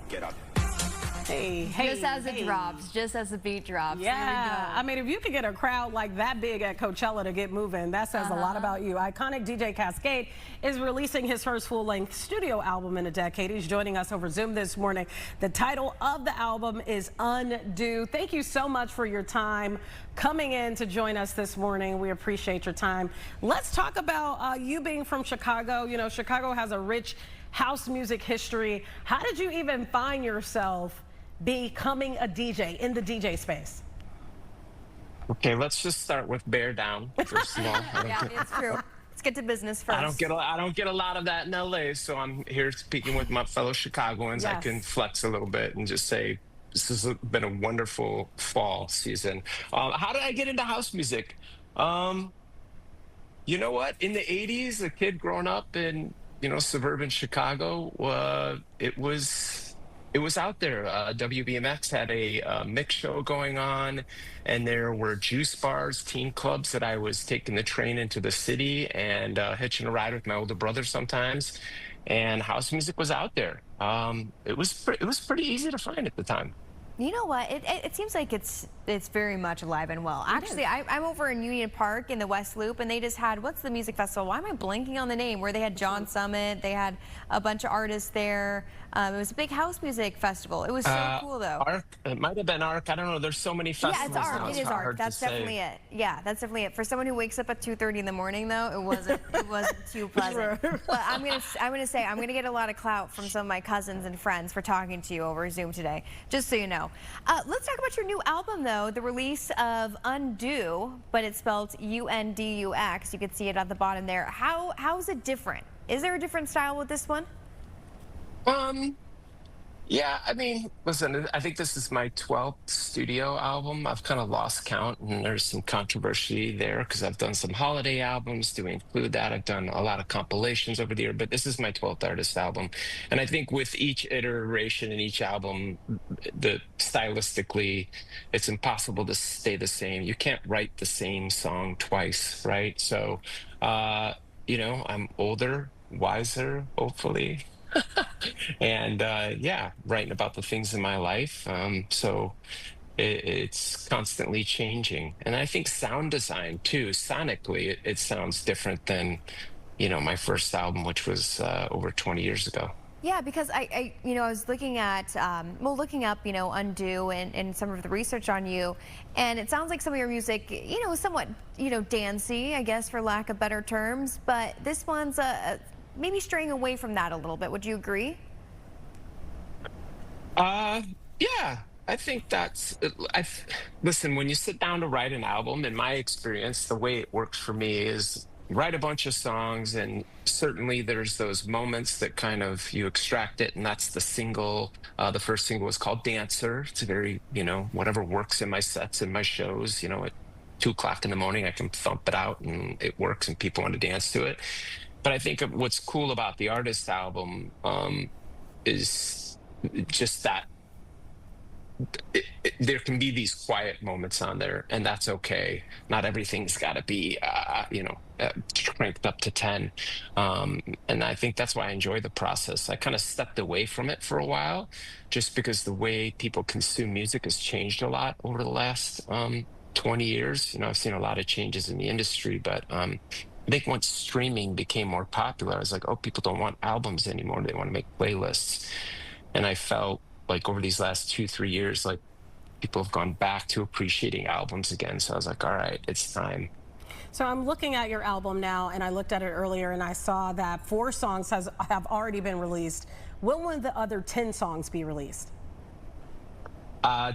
Get up. Hey, just as it drops, just as the beat drops. Yeah, I mean, if you could get a crowd like that big at Coachella to get moving, that says a lot about you. Iconic DJ Kaskade is releasing his first full-length studio album in a decade. He's joining us over Zoom this morning. The title of the album is Undo. Thank you so much for your time coming in to join us this morning. We appreciate your time. Let's talk about you being from Chicago. You know, Chicago has a rich house music history. How did you even find yourself becoming a DJ in the DJ space? Okay, let's just start with bear down, first of all. Yeah, it's true. Let's get to business first. I don't get a lot of that in LA, so I'm here speaking with my fellow Chicagoans. Yes. I can flex a little bit and just say this has been a wonderful fall season. How did I get into house music? You know what? In the 80s, a kid growing up in suburban Chicago, it was out there. WBMX had a mix show going on, and there were juice bars, teen clubs that I was taking the train into the city and hitching a ride with my older brother sometimes. And house music was out there. It was pretty easy to find at the time. You know what? It seems like it's very much alive and well. Actually, I'm over in Union Park in the West Loop, and they just had, what's the music festival? Why am I blanking on the name? Where they had John Summit. They had a bunch of artists there. It was a big house music festival. It was so cool, though. Arc? It might have been Arc. I don't know. There's so many festivals. Yeah, it's Arc. Now. It is Arc. That's definitely it. Yeah, that's definitely it. For someone who wakes up at 2:30 in the morning, though, it wasn't too pleasant. But I'm gonna get a lot of clout from some of my cousins and friends for talking to you over Zoom today. Just so you know. Let's talk about your new album, though. The release of Undo, but it's spelled U-N-D-U-X. You can see it at the bottom there. How is it different? Is there a different style with this one? Yeah, I mean, listen, I think this is my 12th studio album. I've kind of lost count, and there's some controversy there because I've done some holiday albums. Do we include that? I've done a lot of compilations over the year, but this is my 12th artist album. And I think with each iteration in each album, stylistically, it's impossible to stay the same. You can't write the same song twice, right? So, I'm older, wiser, hopefully. And yeah, writing about the things in my life. So it's constantly changing. And I think sound design too, sonically, it sounds different than, my first album, which was over 20 years ago. Yeah, because I was looking at, looking up, Undo and some of the research on you, and it sounds like some of your music, is somewhat, dancey, I guess, for lack of better terms, but this one's maybe straying away from that a little bit. Would you agree? Yeah, I think listen, when you sit down to write an album, in my experience, the way it works for me is write a bunch of songs, and certainly there's those moments that kind of you extract it, and that's the single. The first single was called Dancer. It's a very, whatever works in my sets and my shows, at 2 o'clock in the morning, I can thump it out and it works and people want to dance to it. But I think what's cool about the artist album is just that there can be these quiet moments on there, and that's okay. Not everything's got to be, cranked up to 10. And I think that's why I enjoy the process. I kind of stepped away from it for a while, just because the way people consume music has changed a lot over the last 20 years. I've seen a lot of changes in the industry, but I think once streaming became more popular, I was like, oh, people don't want albums anymore. They want to make playlists. And I felt like over these last 2-3 years, like people have gone back to appreciating albums again. So I was like, all right, it's time. So I'm looking at your album now, and I looked at it earlier, and I saw that 4 songs have already been released. When will the other 10 songs be released?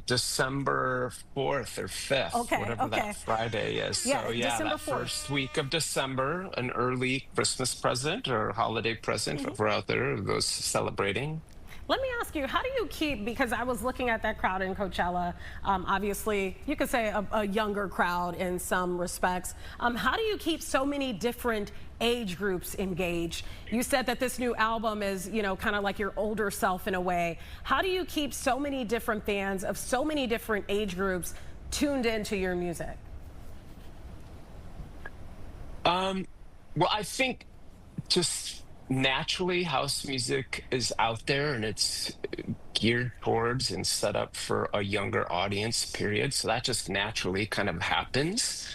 December 4th or 5th, whatever that Friday is. Yeah, so yeah, December that 4th. First week of December, an early Christmas present or holiday present if we're out there, those celebrating. Let me ask you, how do you keep, because I was looking at that crowd in Coachella, obviously you could say a younger crowd in some respects. How do you keep so many different age groups engaged? You said that this new album is, kind of like your older self in a way. How do you keep so many different fans of so many different age groups tuned into your music? Well, I think just naturally house music is out there, and it's geared towards and set up for a younger audience, period. So that just naturally kind of happens.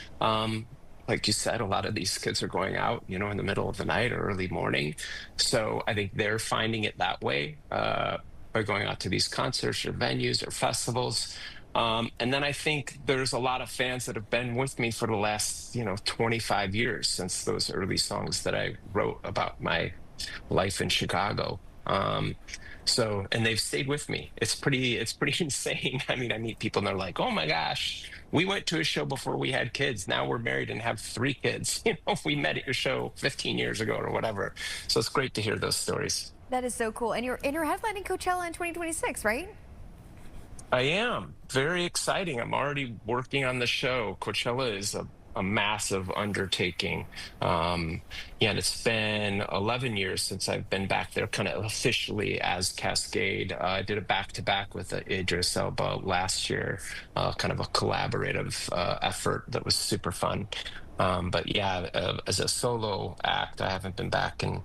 Like you said, a lot of these kids are going out, in the middle of the night or early morning. So I think they're finding it that way, by going out to these concerts or venues or festivals. And then I think there's a lot of fans that have been with me for the last, 25 years since those early songs that I wrote about my life in Chicago. And they've stayed with me. It's pretty insane. I mean, I meet people and they're like, "Oh my gosh, we went to a show before we had kids. Now we're married and have 3 kids. We met at your show 15 years ago or whatever." So it's great to hear those stories. That is so cool. And you're headlining Coachella in 2026, right? I am. Very exciting. I'm already working on the show. Coachella is a massive undertaking. And it's been 11 years since I've been back there kind of officially as Kaskade. I did a back-to-back with Idris Elba last year, kind of a collaborative effort that was super fun. But yeah, as a solo act, I haven't been back in,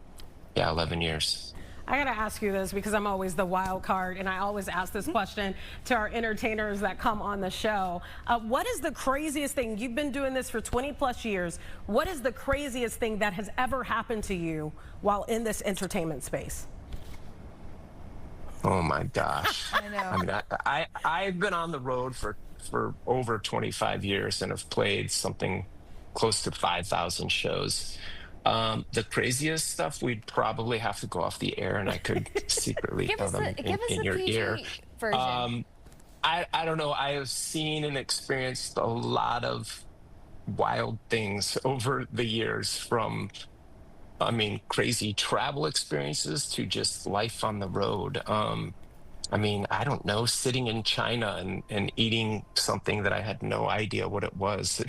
11 years. I gotta ask you this because I'm always the wild card, and I always ask this question to our entertainers that come on the show. What is the craziest thing? You've been doing this for 20 plus years. What is the craziest thing that has ever happened to you while in this entertainment space? Oh my gosh. I know. I mean, I've been on the road for over 25 years and have played something close to 5,000 shows. The craziest stuff, we'd probably have to go off the air and I could secretly Give tell us them in your PG ear. version. I don't know. I have seen and experienced a lot of wild things over the years, from, crazy travel experiences to just life on the road. I don't know, sitting in China and eating something that I had no idea what it was.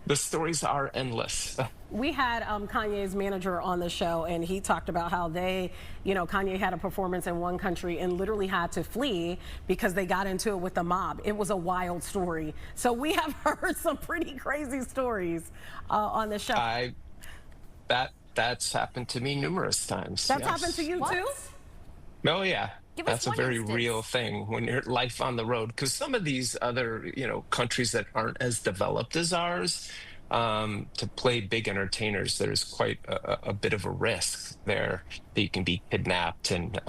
The stories are endless. We had Kanye's manager on the show, and he talked about how Kanye had a performance in one country and literally had to flee because they got into it with the mob. It was a wild story. So we have heard some pretty crazy stories on the show. That's happened to me numerous times. That's yes. happened to you too? Oh yeah. Give us That's a one very instance. real thing when you're life on the road, because some of these other, countries that aren't as developed as ours, to play big entertainers, there's quite a bit of a risk there that you can be kidnapped. And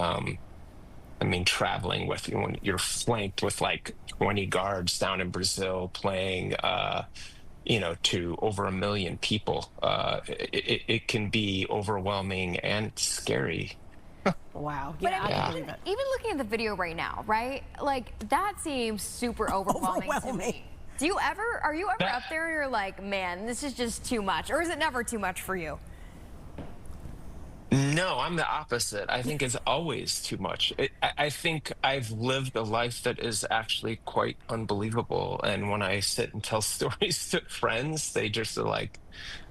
traveling with when you're flanked with like 20 guards down in Brazil playing, to over 1 million people, it can be overwhelming and scary. Wow. But Yeah, I I believe mean, it. even looking at the video right now, right? Like, that seems super overwhelming to me. Are you ever up there and you're like, man, this is just too much? Or is it never too much for you? No, I'm the opposite. I think it's always too much. I think I've lived a life that is actually quite unbelievable. And when I sit and tell stories to friends, they just are like,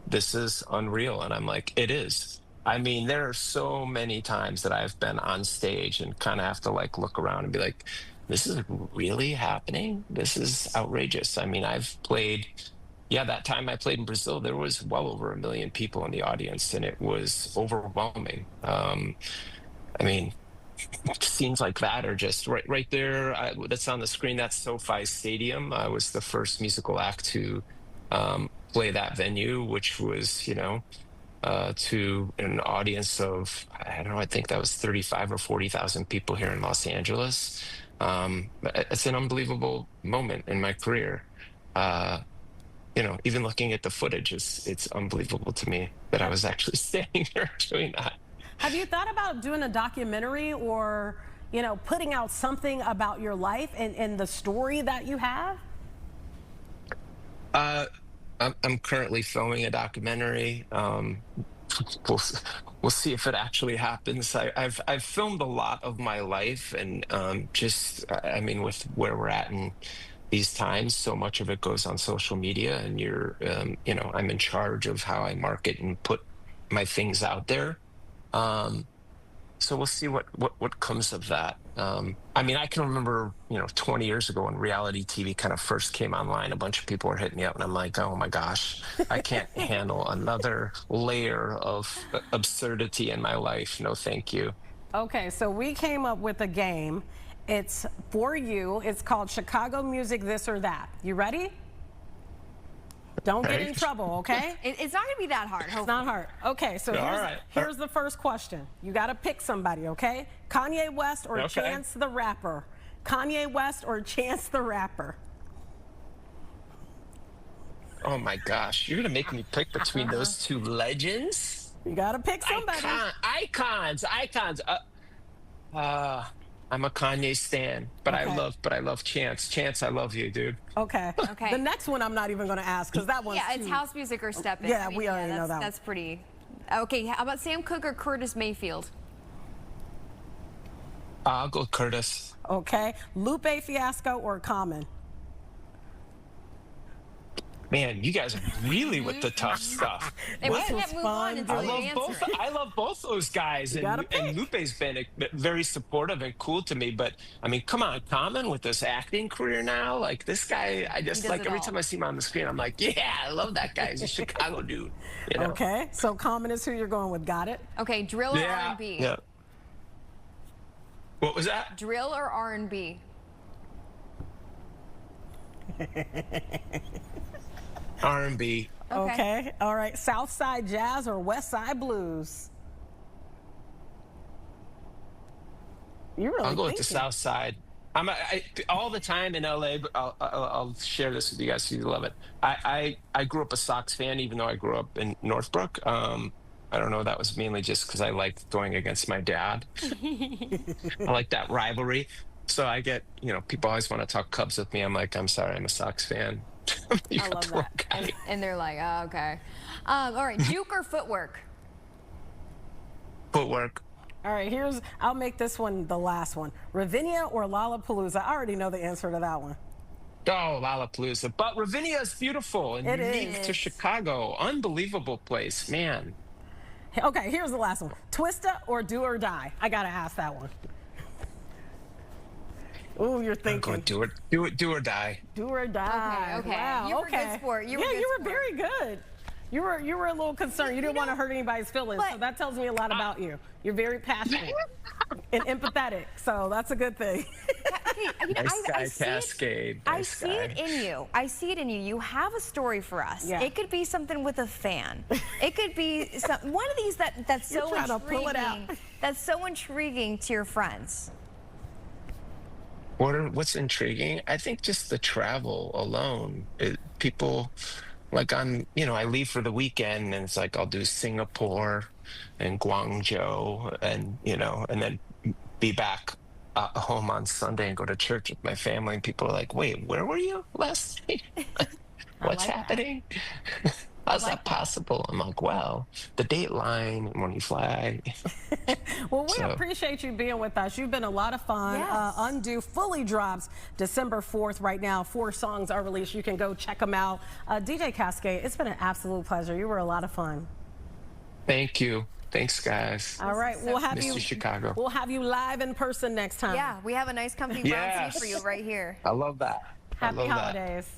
"This is unreal." And I'm like, "It is." There are so many times that I've been on stage and kind of have to like look around and be like, "This is really happening? This is outrageous." I've played. Yeah, that time I played in Brazil, there was well over 1 million people in the audience, and it was overwhelming. Scenes like that are just right there. That's on the screen. That's SoFi Stadium. I was the first musical act to play that venue, which was, to an audience of, I don't know, I think that was 35 or 40,000 people here in Los Angeles. It's an unbelievable moment in my career. Even looking at the footage, it's unbelievable to me that I was actually standing there doing that. Have you thought about doing a documentary or, putting out something about your life and the story that you have? I'm currently filming a documentary. We'll see if it actually happens. I've filmed a lot of my life, and with where we're at in these times, so much of it goes on social media, and I'm in charge of how I market and put my things out there. So we'll see what comes of that. I can remember, 20 years ago when reality TV kind of first came online, a bunch of people were hitting me up, and I'm like, oh my gosh, I can't handle another layer of absurdity in my life. No, thank you. Okay, so we came up with a game. It's for you. It's called Chicago Music This or That. You ready? Don't get in trouble, okay? It's not going to be that hard, hopefully. It's not hard. Okay, so here's the first question. You got to pick somebody, okay? Kanye West or Chance the Rapper? Kanye West or Chance the Rapper? Oh my gosh, you're gonna make me pick between those two legends? You got to pick somebody. Icons. I'm a Kanye stan, but I love Chance. Chance, I love you, dude. Okay. Okay. The next one I'm not even going to ask because that one's it's house music or step in. Yeah, I mean, we already know that. That's pretty. Okay, how about Sam Cooke or Curtis Mayfield? I'll go Curtis. Okay. Lupe Fiasco or Common? Man, you guys are really with the tough stuff. And we can't move on until you answer it. I love both those guys, and Lupe's been very supportive and cool to me. But I mean, come on, Common with this acting career now, like this guy, I just like every time I see him on the screen, I'm like, yeah, I love that guy. He's a Chicago dude. You know? Okay, so Common is who you're going with. Got it? Okay, drill or R&B? Yeah. What was that? Drill or R&B? R&B. Okay. All right. South Side Jazz or West Side Blues? You really I'll go with the South Side. All the time in LA, but I'll share this with you guys so you love it. I grew up a Sox fan, even though I grew up in Northbrook. I don't know. That was mainly just because I liked going against my dad. I like that rivalry. So I get, people always want to talk Cubs with me. I'm like, I'm sorry, I'm a Sox fan. I love that. And they're like, oh, okay. All right, juke or footwork? Footwork. All right, I'll make this one the last one. Ravinia or Lollapalooza? I already know the answer to that one. Oh, Lollapalooza. But Ravinia is beautiful and unique to Chicago. Unbelievable place, man. Okay, here's the last one. Twista or Do or Die? I got to ask that one. Ooh, you're thinking. I'm going do or die. Do or die. Okay. Wow. You were good sport. You were very good. You were a little concerned. You didn't want to hurt anybody's feelings, so that tells me a lot about you. You're very passionate and empathetic, so that's a good thing. Nice guy, Kaskade. I see it in you. I see it in you. You have a story for us. Yeah. It could be something with a fan. It could be one of these that's so intriguing. That's so intriguing to your friends. What's intriguing? I think just the travel alone. People, like I leave for the weekend and it's like I'll do Singapore and Guangzhou and, and then be back home on Sunday and go to church with my family. And people are like, wait, where were you last night? What's happening? How's that possible? I'm like, well, the Dateline when you fly. Well, we appreciate you being with us. You've been a lot of fun. Yes. Undo fully drops December 4th right now. 4 songs are released. You can go check them out. DJ Kaskade, it's been an absolute pleasure. You were a lot of fun. Thank you. Thanks, guys. All right, we'll have you Chicago. We'll have you live in person next time. Yeah, we have a nice comfy brown seat for you right here. I love that. Happy holidays.